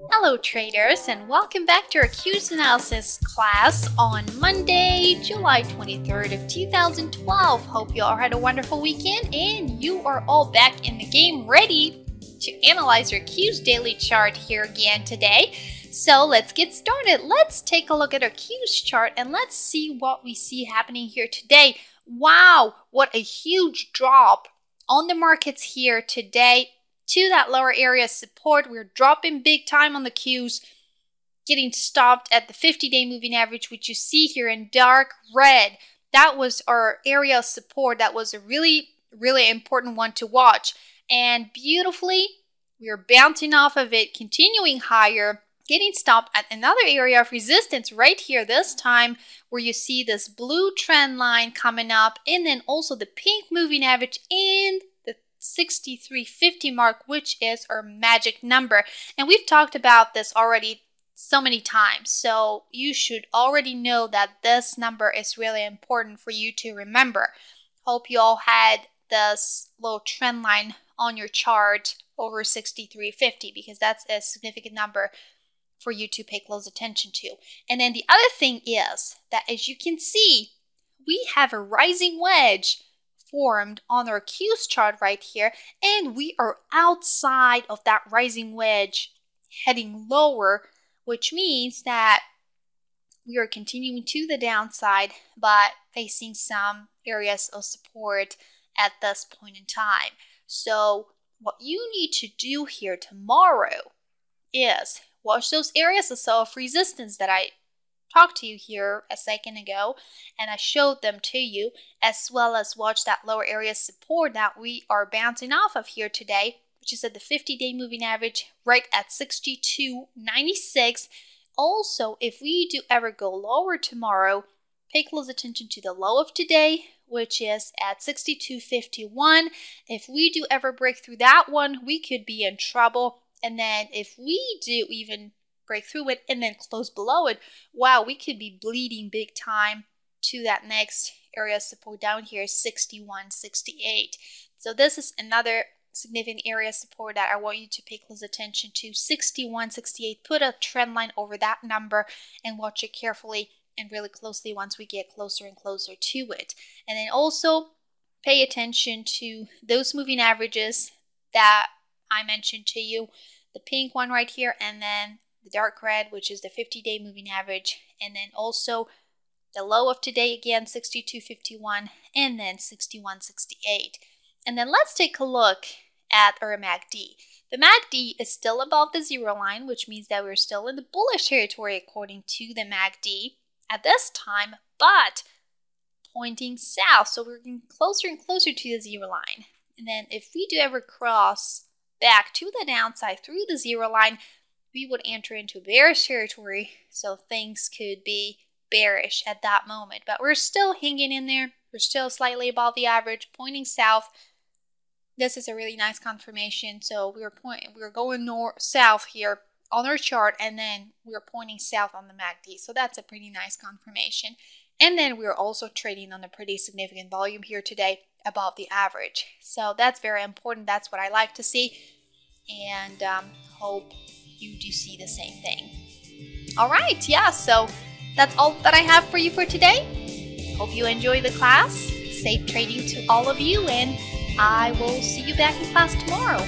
Hello traders, and welcome back to our Q's analysis class on Monday, July 23rd of 2012. Hope you all had a wonderful weekend and you are all back in the game ready to analyze your Q's daily chart here again today. So let's get started. Let's take a look at our Q's chart and let's see what we see happening here today. Wow, what a huge drop on the markets here today to that lower area support. We're dropping big time on the Qs, getting stopped at the 50-day moving average, which you see here in dark red. That was our area of support. That was a really important one to watch. And beautifully, we're bouncing off of it, continuing higher, getting stopped at another area of resistance right here this time, where you see this blue trend line coming up, and then also the pink moving average and 6350 mark, which is our magic number. And we've talked about this already so many times, so you should already know that this number is really important for you to remember. Hope you all had this little trend line on your chart over 6350, because that's a significant number for you to pay close attention to. And then the other thing is that, as you can see, we have a rising wedge formed on our Q's chart right here, and we are outside of that rising wedge heading lower, which means that we are continuing to the downside but facing some areas of support at this point in time. So what you need to do here tomorrow is watch those areas of resistance that I talked to you here a second ago, and I showed them to you, as well as watch that lower area support that we are bouncing off of here today, which is at the 50-day moving average right at 62.96. Also, if we do ever go lower tomorrow, pay close attention to the low of today, which is at 62.51. If we do ever break through that one, we could be in trouble. And then if we do even break through it and then close below it, wow, we could be bleeding big time to that next area of support down here, 61.68. So this is another significant area of support that I want you to pay close attention to, 61.68. Put a trend line over that number and watch it carefully and really closely once we get closer and closer to it. And then also pay attention to those moving averages that I mentioned to you, the pink one right here, and then the dark red, which is the 50-day moving average, and then also the low of today again, 62.51, and then 61.68. And then let's take a look at our MACD. The MACD is still above the zero line, which means that we're still in the bullish territory according to the MACD at this time, but pointing south. So we're getting closer and closer to the zero line. And then if we do ever cross back to the downside through the zero line, we would enter into bearish territory, so things could be bearish at that moment. But we're still hanging in there. We're still slightly above the average, pointing south. This is a really nice confirmation. So we're going south here on our chart, and then we're pointing south on the MACD. So that's a pretty nice confirmation. And then we're also trading on a pretty significant volume here today, above the average. So that's very important. That's what I like to see, and hope you do see the same thing. All right, yeah, so that's all that I have for you for today. Hope you enjoy the class. Safe trading to all of you, and I will see you back in class tomorrow.